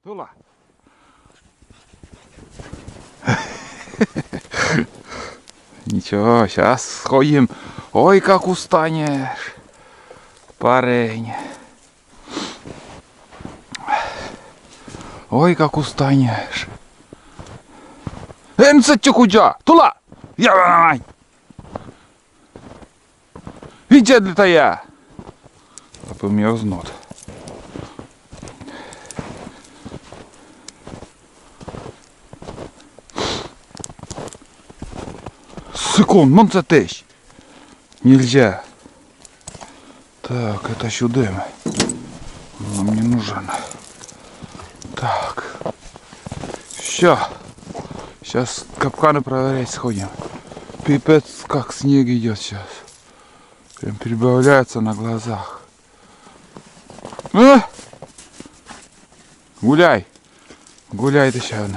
Тула. Ничего, сейчас сходим. Ой, как устанешь, парень. Ой, как устанешь. Энцетти худжа, тула. Я мать. Иди для я. Померзнут. Секунд, монцатещ. Нельзя. Так, это сюда. Он нам не нужен. Так. Все. Сейчас капканы проверять сходим. Пипец, как снег идет сейчас. Прям прибавляется на глазах. А? Гуляй. Гуляй ты сейчас.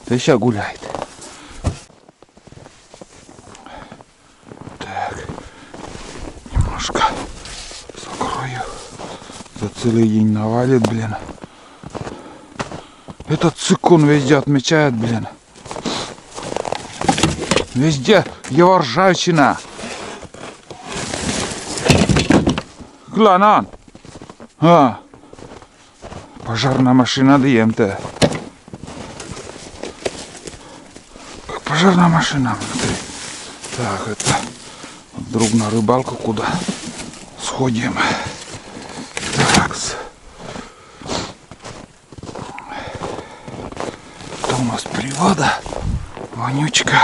Ты сейчас гуляй. Так. Немножко закрою. За целый день навалит, блин. Этот цикун везде отмечает, блин. Везде его ржавчина. Глянь. А. Пожарная машина ДМТ. Как пожарная машина внутри. Так, это вдруг на рыбалку куда сходим. Так. Это у нас привода. Вонючка.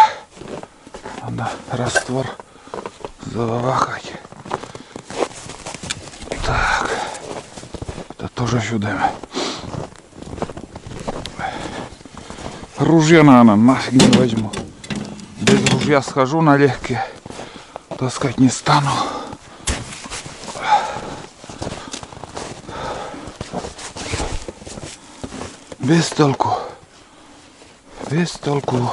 Надо раствор завахать. Так. Это тоже сюда. Ружья, наверное, нафиг не возьму. Без ружья схожу налегке. Таскать не стану. Без толку. Без толку.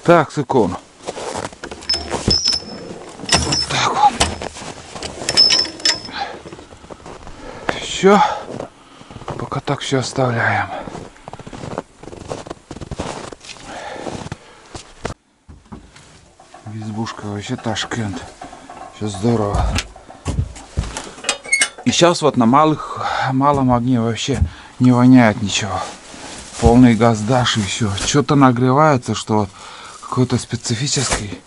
Так, секунду. Вот так вот. Все. Пока так все оставляем. Избушка вообще Ташкент. Сейчас здорово. И сейчас вот на малом огне вообще не воняет ничего. Полный газ дашь и все. Что-то нагревается, что вот какой-то специфический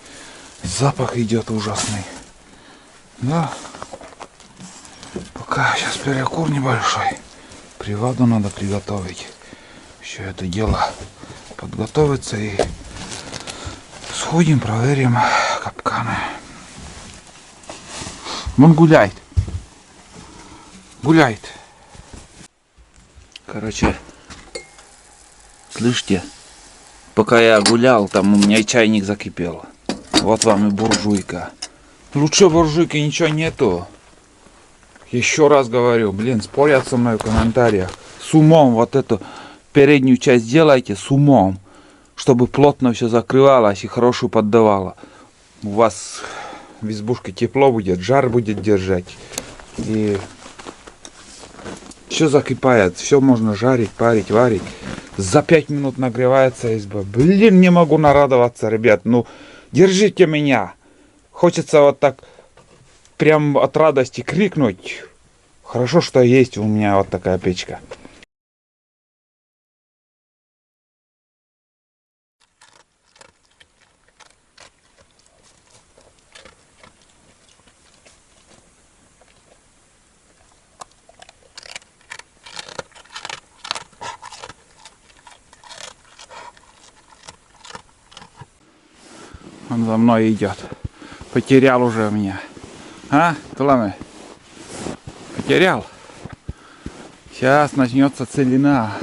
запах идет ужасный. Да. Пока сейчас перекур небольшой. Приводу надо приготовить. Еще это дело подготовиться и сходим, проверим капканы. Вон гуляет. Гуляет. Короче, слышите? Пока я гулял, там у меня чайник закипел. Вот вам и буржуйка. Лучше буржуйки ничего нету. Еще раз говорю, блин, спорят со мной в комментариях. С умом вот эту переднюю часть делайте с умом, чтобы плотно все закрывалось и хорошую поддавало. У вас в избушке тепло будет, жар будет держать. И все закипает, все можно жарить, парить, варить. За 5 минут нагревается изба. Блин, не могу нарадоваться, ребят. Ну, держите меня. Хочется вот так прям от радости крикнуть. Хорошо, что есть у меня вот такая печка. Он за мной идет. Потерял уже меня. А, Туламы? Потерял. Сейчас начнется целина.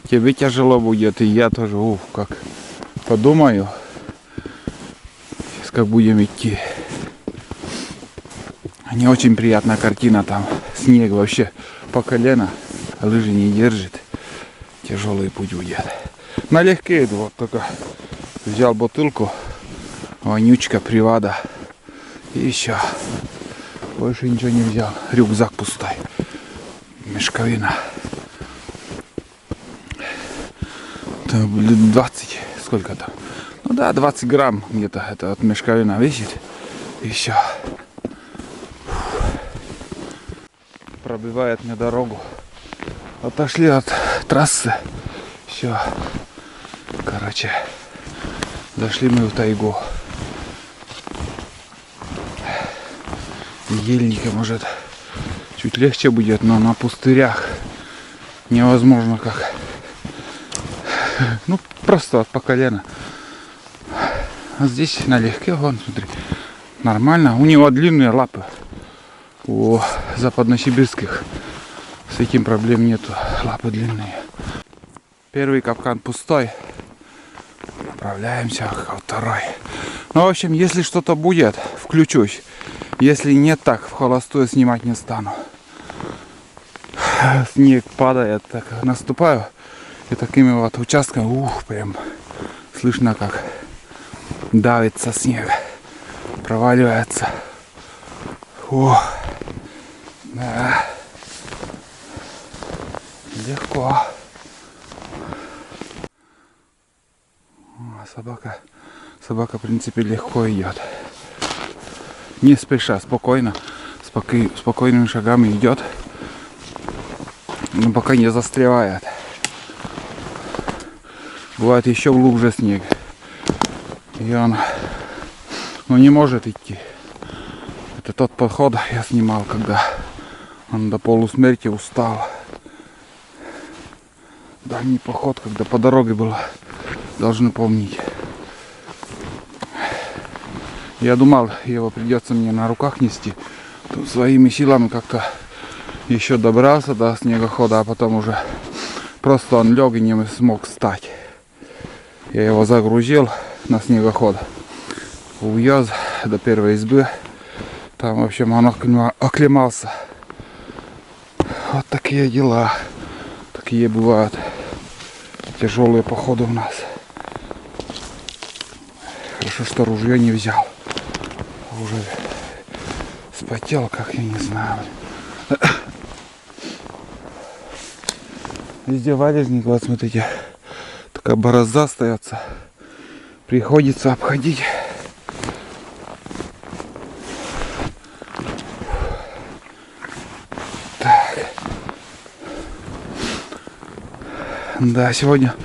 Тебе тяжело будет, и я тоже. Ух, как подумаю. Сейчас как будем идти. Не очень приятная картина там. Снег вообще по колено. Лыжи не держит. Тяжелый путь будет. Налегке иду, вот только взял бутылку. Вонючка, привада. И еще. Больше ничего не взял. Рюкзак пустой. Мешковина. Это, блин, 20. Сколько там? Ну да, 20 грамм где-то. Это от мешковина весит. И все. Пробивает мне дорогу. Отошли от трассы. Все. Короче. Зашли мы в тайгу. Ельника, может, чуть легче будет, но на пустырях невозможно как. Ну, просто по колено. А здесь налегке, вон, смотри, нормально. У него длинные лапы. У западносибирских с этим проблем нету. Лапы длинные. Первый капкан пустой. Направляемся ко второй. Ну, в общем, если что-то будет, включусь. Если нет, так в холостую снимать не стану. Снег падает, так наступаю. И такими вот участками, прям слышно, как давится снег. Проваливается. Да. Легко. Собака, в принципе, легко идет. Не спеша, спокойно, спокойными шагами идет, но пока не застревает. Бывает еще глубже снег, и он не может идти. Это тот подход я снимал, когда он до полусмерти устал. Дальний поход, когда по дороге было, должны помнить. Я думал, его придется мне на руках нести. То своими силами как-то еще добрался до снегохода, а потом уже просто он лег и не смог встать. Я его загрузил на снегоход, увез до первой избы. Там, в общем, он оклемался. Вот такие дела. Такие бывают тяжелые походы у нас. Хорошо, что ружье не взял. Уже спотел, как я не знаю. Везде валежник, вот смотрите, такая борозда остается. Приходится обходить. Так. Да, сегодня,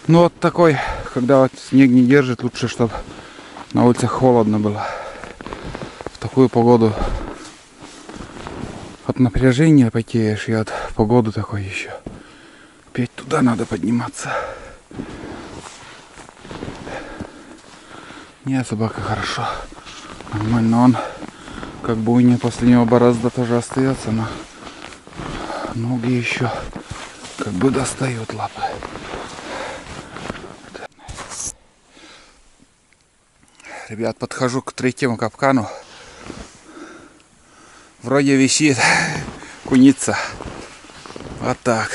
ну вот такой, когда вот снег не держит, лучше, чтобы на улице холодно было. В такую погоду от напряжения потеешь и от погоды такой еще. Опять туда надо подниматься. Не, собака хорошо. Нормально он. Как бы у нее после него борозда тоже остается, но ноги еще как бы достают лапы. Ребят, подхожу к третьему капкану. Вроде висит куница. Вот так.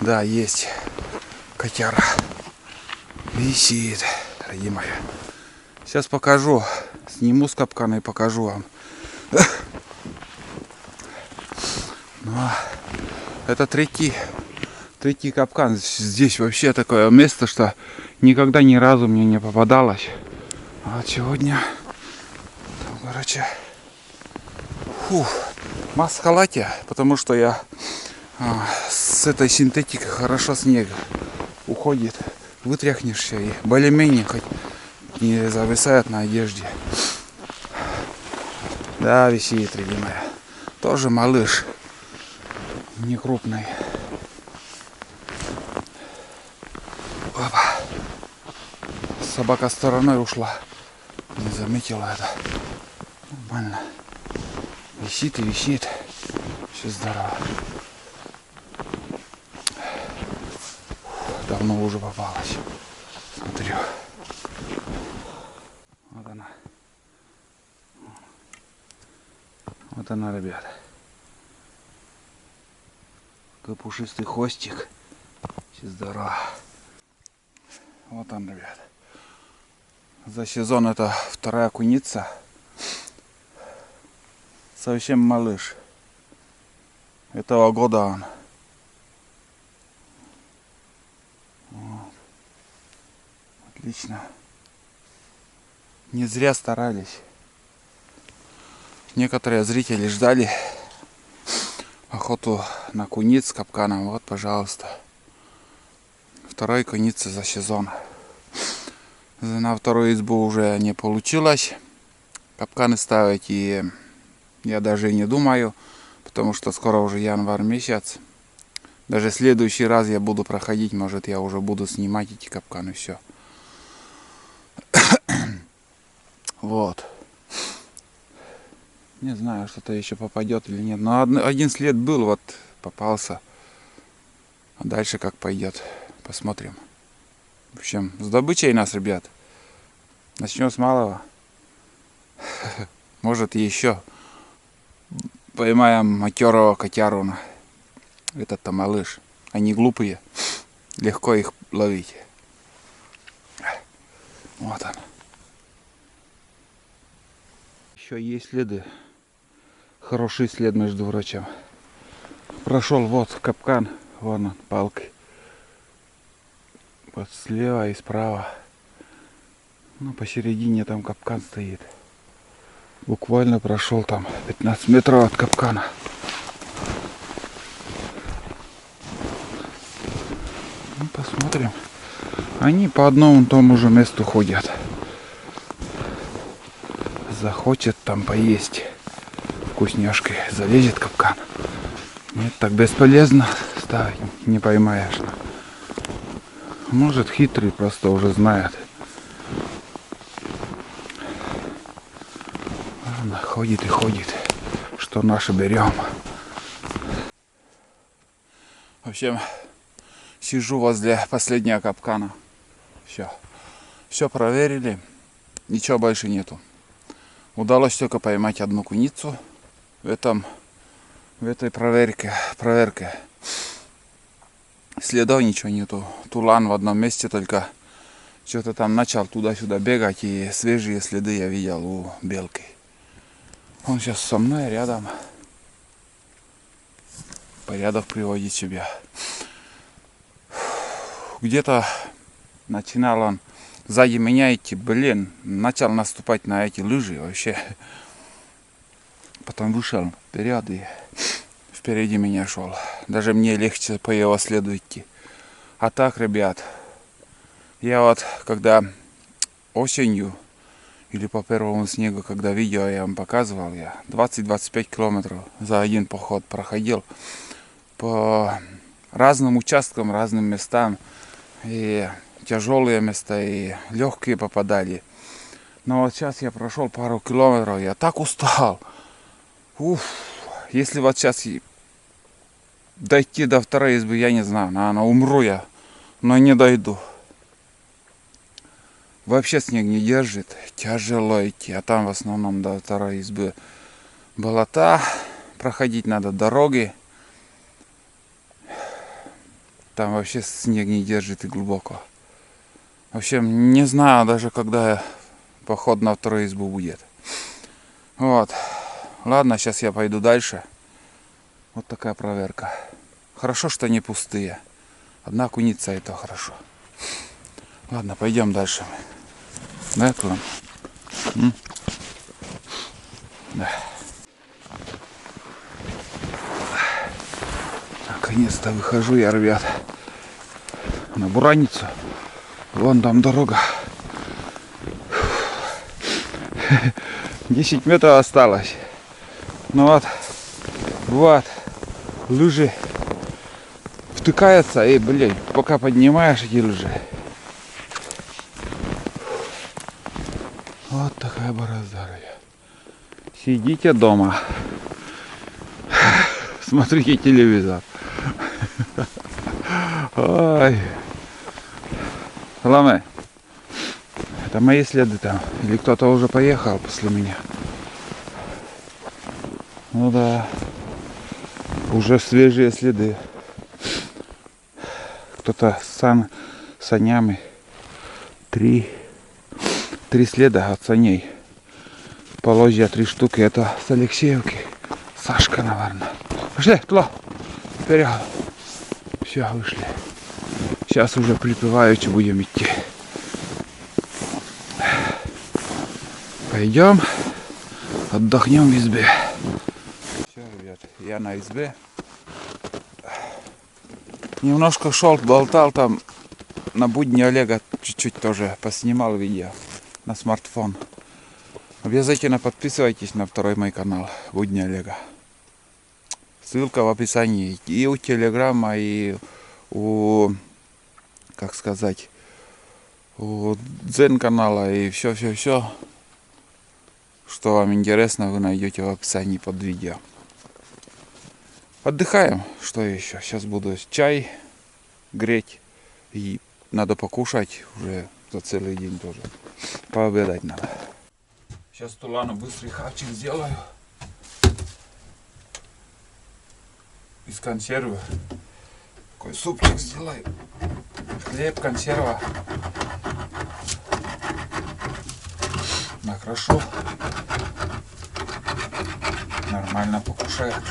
Да, есть котяра. Висит, дорогие мои. Сейчас покажу. Сниму с капкана и покажу вам. Ну, это третий капкан. Здесь вообще такое место, что никогда ни разу мне не попадалось. А вот сегодня там, короче, масс-халате, потому что я с этой синтетикой хорошо снег уходит, вытряхнешься и более-менее хоть не зависает на одежде. Да, висит, любимая. Тоже малыш, не крупный. Опа. Собака стороной ушла, не заметила это. Нормально. Висит и висит. Все здорово. Давно уже попалась. Смотрю. Вот она. Вот она, ребята. Такой пушистый хвостик. Все здорово. Вот он, ребят. За сезон это вторая куница. Совсем малыш. Этого года он. Вот. Отлично. Не зря старались. Некоторые зрители ждали охоту на куниц с капканом. Вот, пожалуйста. Второй куницы за сезон. На вторую избу уже не получилось капканы ставить, и я даже и не думаю, потому что скоро уже январь месяц. Даже в следующий раз я буду проходить, может я уже буду снимать эти капканы, все. Вот. Не знаю, что-то еще попадет или нет. Но один след был, вот попался. А дальше как пойдет, посмотрим. В общем, с добычей нас, ребят. Начнем с малого. Может, еще поймаем матерого котяру. Этот-то малыш. Они глупые. Легко их ловить. Вот он. Еще есть следы. Хороший след между врачем. Прошел вот капкан. Вон он, палкой. Вот слева и справа. Ну, посередине там капкан стоит. Буквально прошел там 15 метров от капкана. Ну, посмотрим. Они по одному тому же месту ходят. Захочет там поесть вкусняшкой, залезет капкан. Нет, так бесполезно ставить, не поймаешь. Может, хитрый просто уже знает. Ладно, ходит и ходит. Что наше берем. В общем, сижу возле последнего капкана. Все проверили. Ничего больше нету. Удалось только поймать одну куницу в этой проверке. Следов ничего нету. Тулан в одном месте только что-то там начал туда-сюда бегать, и свежие следы я видел у белки. Он сейчас со мной рядом. Порядок приводит себя. Где-то начинал он сзади меня идти, начал наступать на эти лыжи вообще. Потом вышел вперед и впереди меня шел. Даже мне легче по его следу идти. А так, ребят, я вот когда осенью или по первому снегу, когда видео я вам показывал, я 20-25 километров за один поход проходил по разным участкам, разным местам. И тяжелые места, и легкие попадали. Но вот сейчас я прошел пару километров, я так устал. Если вот сейчас дойти до второй избы, я не знаю, наверное, умру я, но не дойду. Вообще снег не держит, тяжело идти, а там в основном до второй избы болота, проходить надо дороги. Там вообще снег не держит и глубоко. В общем, не знаю даже, когда поход на вторую избу будет. Вот. Ладно, сейчас я пойду дальше. Вот такая проверка. Хорошо, что не пустые. Одна куница, это хорошо. Ладно, пойдем дальше. Да, Клан? Да. Наконец-то выхожу я, ребят, на Бураницу. Вон там дорога. 10 метров осталось. Ну вот, лыжи втыкаются, и, пока поднимаешь эти лыжи. Вот такая борозда, ребят. Сидите дома. Смотрите телевизор. Ой. Главное, это мои следы там. Или кто-то уже поехал после меня. Ну да. Уже свежие следы. Кто-то с санями. Три следа от саней. Полозья 3 штуки. Это с Алексеевки. Сашка, наверное. Пошли, туда. Вперед. Все, вышли. Сейчас уже припеваючи будем идти. Пойдем. Отдохнем в избе. Все, ребят, я на избе. Немножко шел, болтал там. На будни Олега чуть-чуть тоже поснимал видео на смартфон. Обязательно подписывайтесь на второй мой канал Будни Олега. Ссылка в описании. И у Телеграма, и у, как сказать, у Дзен канала, и все, что вам интересно, вы найдете в описании под видео. Отдыхаем. Что еще? Сейчас буду чай греть. И надо покушать уже за целый день тоже. Пообедать надо. Сейчас Тулану быстрый хавчик сделаю. Из консервы. Такой супчик сделаю. Хлеб, консерва. Накрошу. Нормально покушает.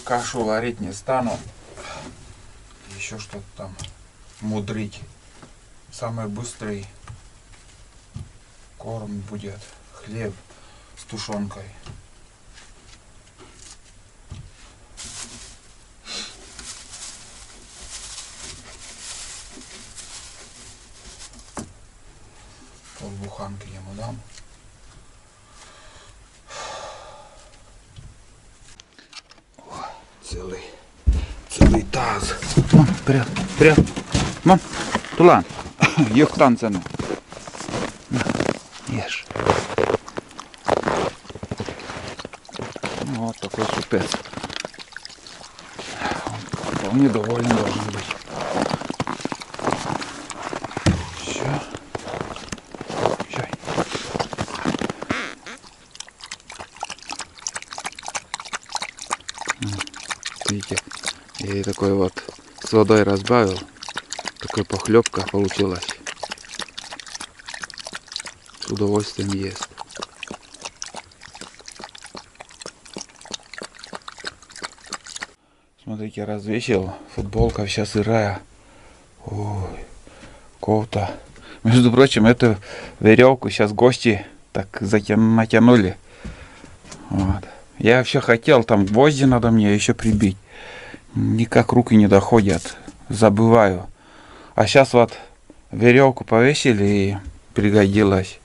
Кашу варить не стану. Еще что-то там мудрить. Самый быстрый корм будет хлеб с тушенкой. Полбуханки ему дам. Целый таз. Мам, вперед. Мам, Тулан, юхтан цену. Ешь. Вот такой супец. Он вполне доволен должен быть. Все. Чай. Видите, я и такой вот с водой разбавил. Такая похлебка получилась. С удовольствием ест. Смотрите, развесил. Футболка вся сырая. Ой, кофта. Между прочим, эту веревку сейчас гости так натянули. Вот. Я вообще хотел, там гвозди надо мне еще прибить. Никак руки не доходят. Забываю. А сейчас вот веревку повесили и пригодилась.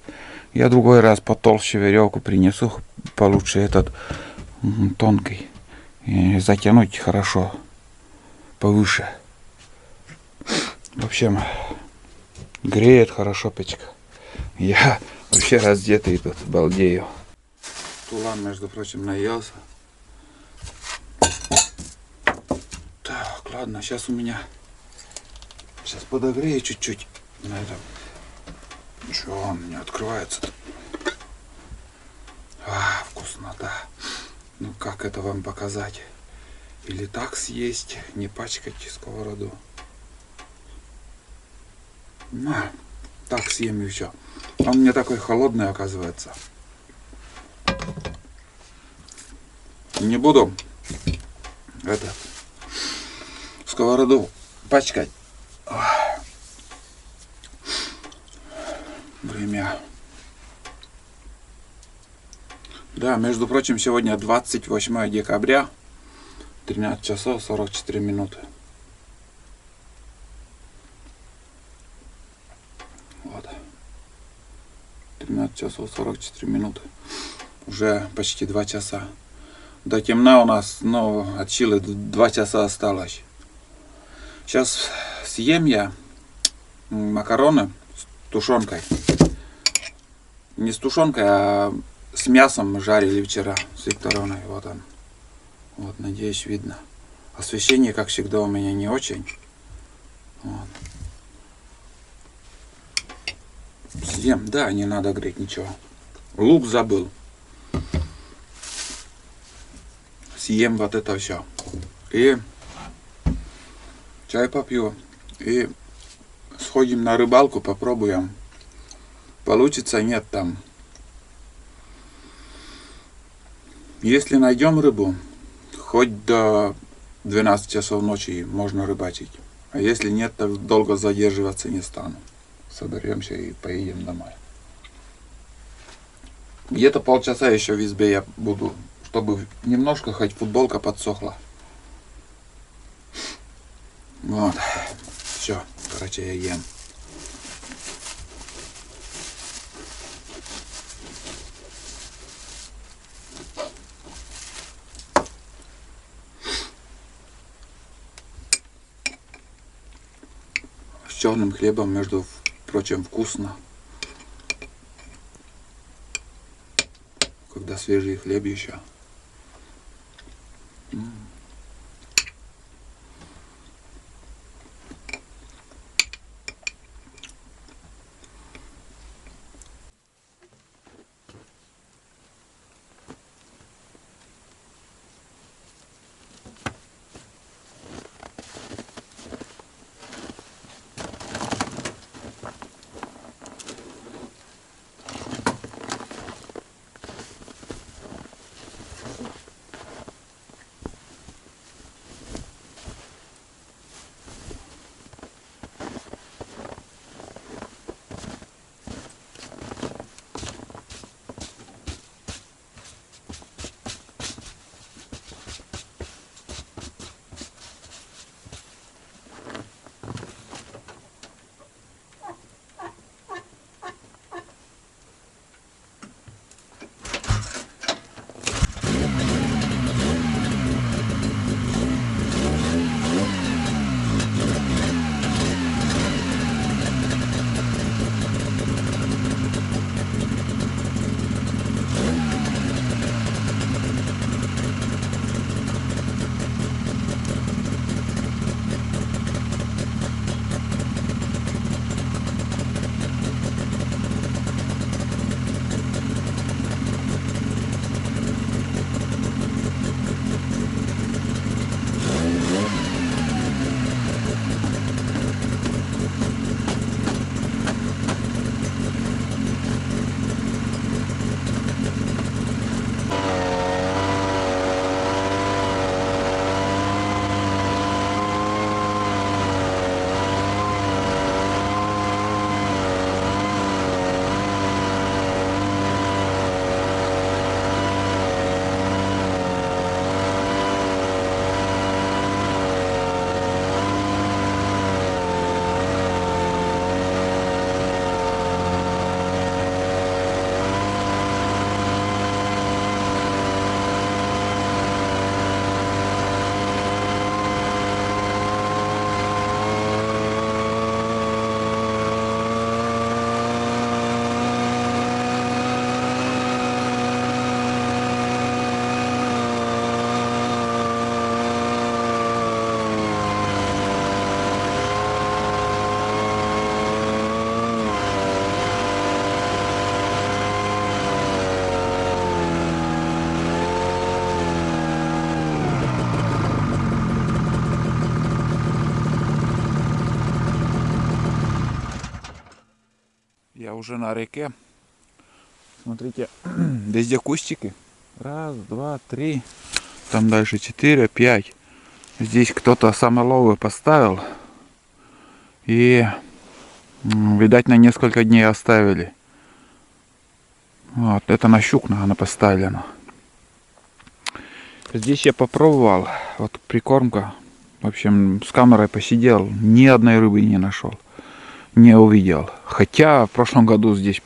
Я другой раз потолще веревку принесу, получше этот тонкий. И затянуть хорошо повыше. В общем, греет хорошо печка. Я вообще раздетый тут балдею. Тулан, между прочим, наелся. Так, ладно, сейчас у меня... Сейчас подогрею чуть-чуть на этом. Чего он не открывается-то? А, вкуснота. Ну как это вам показать? Или так съесть, не пачкать сковороду. На, так съем и все. Он мне такой холодный оказывается. Не буду сковороду пачкать. Время. Да, между прочим, сегодня 28 декабря, 13 часов 44 минуты. Вот. 13 часов 44 минуты. Уже почти 2 часа. До темна у нас, ну, от силы 2 часа осталось. Сейчас съем я макароны с тушенкой. Не с тушенкой, а с мясом мы жарили вчера с Викторовной. Вот он. Вот, надеюсь, видно. Освещение, как всегда, у меня не очень. Вот. Съем. Да, не надо греть ничего. Лук забыл. Съем вот это все. И чай попью. И сходим на рыбалку, попробуем. Получится, нет там. Если найдем рыбу, хоть до 12 часов ночи можно рыбачить. А если нет, то долго задерживаться не стану. Соберемся и поедем домой. Где-то полчаса еще в избе я буду, чтобы немножко хоть футболка подсохла. Вот. Все, короче, я ем. С черным хлебом, между прочим, вкусно. Когда свежий хлеб еще. Я уже на реке. Смотрите, везде кустики. Раз, два, три. Там дальше 4, 5. Здесь кто-то самоловы поставил. И, видать, на несколько дней оставили. Вот, это на щук, наверное, поставлено. Здесь я попробовал. Вот прикормка. В общем, с камерой посидел. Ни одной рыбы не нашел. Не увидел. Хотя в прошлом году здесь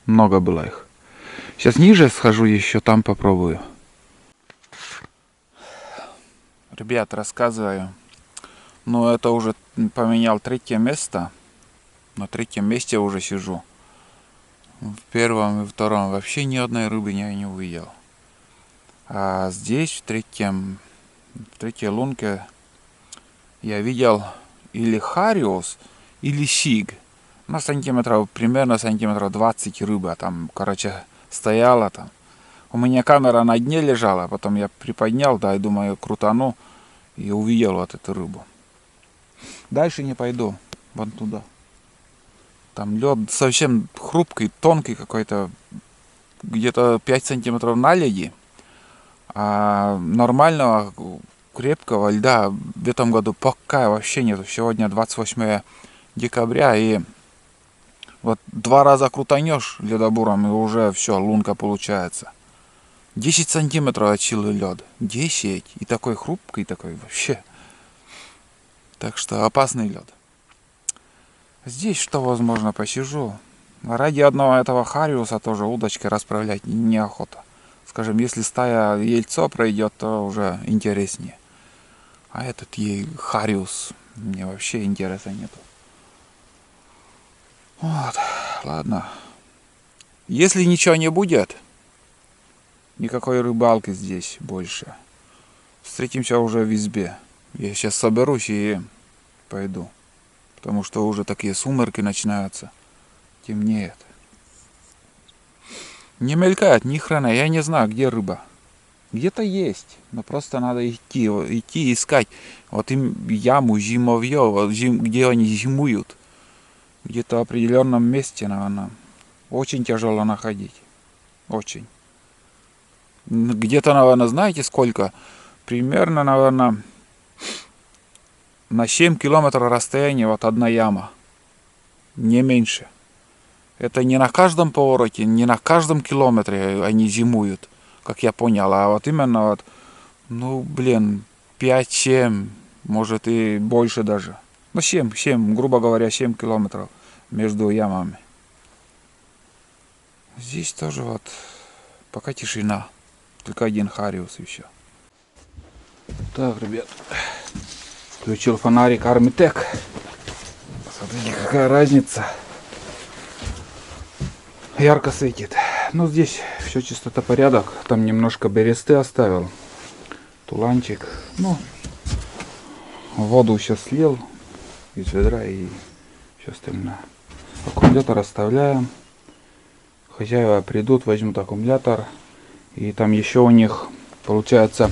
много было их. Сейчас ниже схожу еще, там попробую. Ребят, рассказываю. Но это уже поменял третье место. На третьем месте уже сижу. В первом и втором вообще ни одной рыбы я не увидел. А здесь, в третьей лунке, я видел или хариус, или сиг. Ну, сантиметров, примерно сантиметров 20 рыба там, короче, стояла там. У меня камера на дне лежала, потом я приподнял, да, и думаю, крутану, и увидел вот эту рыбу. Дальше не пойду, вон туда. Там лед совсем хрупкий, тонкий какой-то, где-то 5 сантиметров наледи. А нормального, крепкого льда в этом году пока вообще нету. Сегодня 28 декабря, и вот 2 раза крутанешь ледобуром, и уже все, лунка получается. 10 сантиметров отчилый лед. 10. И такой хрупкий, такой вообще. Так что опасный лед. Здесь что возможно посижу. Ради одного этого хариуса тоже удочкой расправлять неохота. Скажем, если стая яйцо пройдет, то уже интереснее. А этот ей хариус, мне вообще интереса нету. Вот, ладно. Если ничего не будет, никакой рыбалки здесь больше, встретимся уже в избе. Я сейчас соберусь и пойду. Потому что уже такие сумерки начинаются. Темнеет. Не мелькает ни хрена. Я не знаю, где рыба. Где-то есть. Но просто надо идти искать. Вот им яму, зимовье, вот где они зимуют. Где-то в определенном месте, наверное. Очень тяжело находить. Очень. Где-то, наверное, знаете сколько? Примерно, наверное, на 7 километров расстояния вот одна яма. Не меньше. Это не на каждом повороте, не на каждом километре они зимуют, как я понял. А вот именно вот, ну, блин, 5-7, может и больше даже. Ну, 7, грубо говоря, 7 километров между ямами. Здесь тоже вот пока тишина. Только один хариус и все. Так, ребят. Включил фонарик Армитек. Посмотрите, какая разница. Ярко светит. Ну, здесь все чистота, порядок. Там немножко бересты оставил. Туланчик. Ну, воду сейчас слил из ведра и все остальное. Аккумулятор оставляем. Хозяева придут, возьмут аккумулятор. И там еще у них, получается,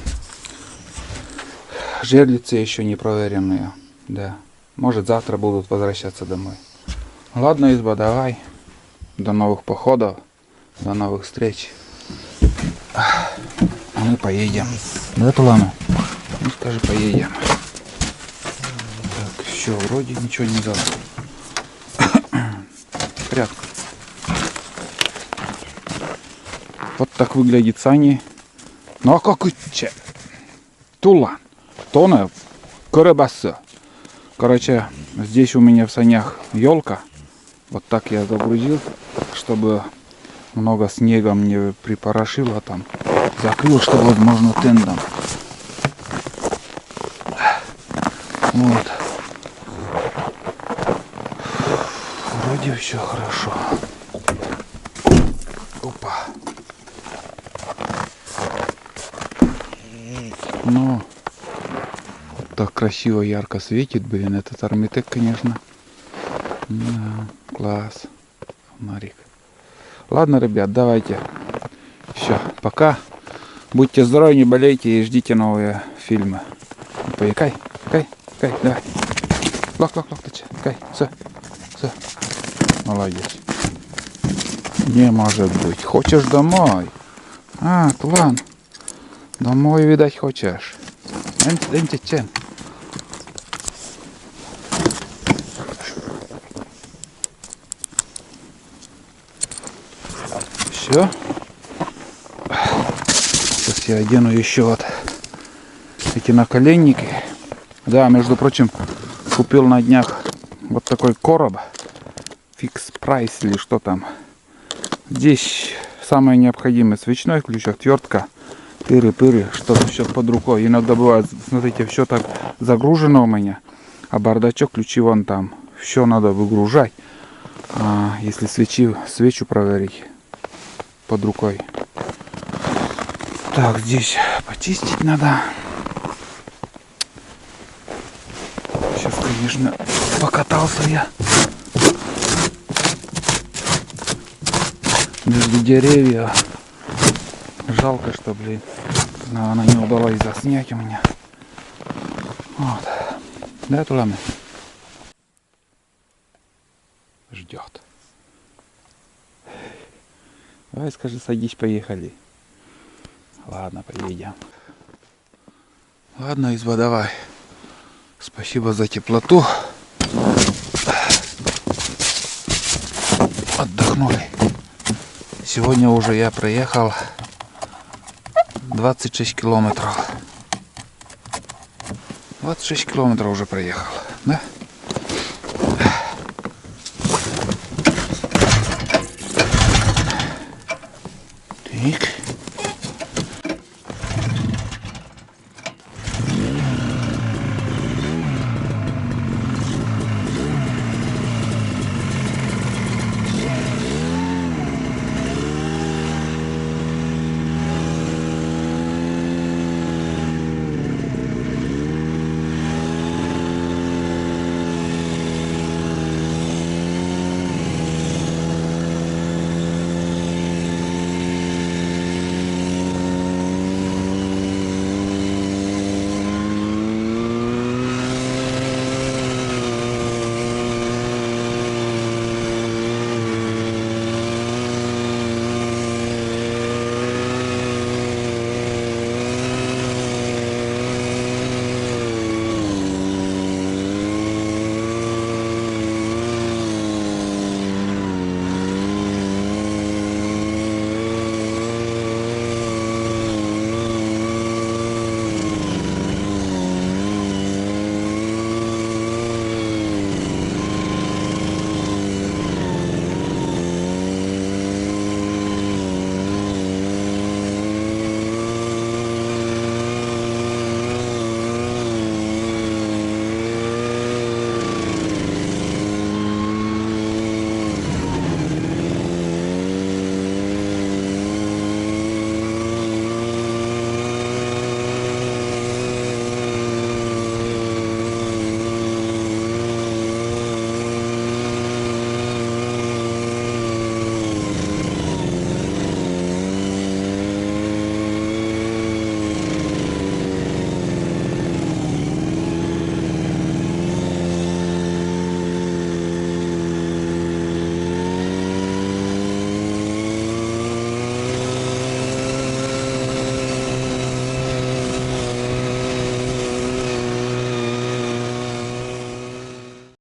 жерлицы еще не проверенные. Да. Может, завтра будут возвращаться домой. Ладно, изба, давай. До новых походов. До новых встреч. А мы поедем. Да, Тулана? Ну, скажи, поедем. Так, все, вроде ничего не взял. Порядок. Вот так выглядит сани. Ну, а как че? Тулан. Тона Карабаса. Короче, здесь у меня в санях елка. Вот так я загрузил, чтобы много снегом не припорошило там. Закрыл, чтобы возможно тендом. Вот. Вроде все хорошо. Опа. Ну. Так красиво, ярко светит, блин, этот Армитек, конечно. Да, класс. Фонарик. Ладно, ребят, давайте. Все, пока. Будьте здоровы, не болейте и ждите новые фильмы. Кай, давай. Лок, кай, все. Молодец. Не может быть. Хочешь домой? А, Тулан. Домой, видать, хочешь. Энтичен. Все. Сейчас я одену еще вот эти наколенники. Да, между прочим, купил на днях вот такой короб. Фикс прайс или что там. Здесь самое необходимое: свечной ключ, отвертка, тыры-пыры, что-то все под рукой. Иногда бывает, смотрите, все так загружено у меня, а бардачок, ключи вон там. Все надо выгружать. А если свечу проверить под рукой. Так, здесь почистить надо. Сейчас, конечно, покатался я. между деревьев. Жалко, что, блин, она не удалось заснять у меня. Вот. Да, Тулами? Ждет. Давай скажи, садись, поехали. Ладно, поедем. Ладно, изба, давай. Спасибо за теплоту. Отдохнули. Сегодня уже я проехал 26 километров. 26 километров уже проехал, да? Так.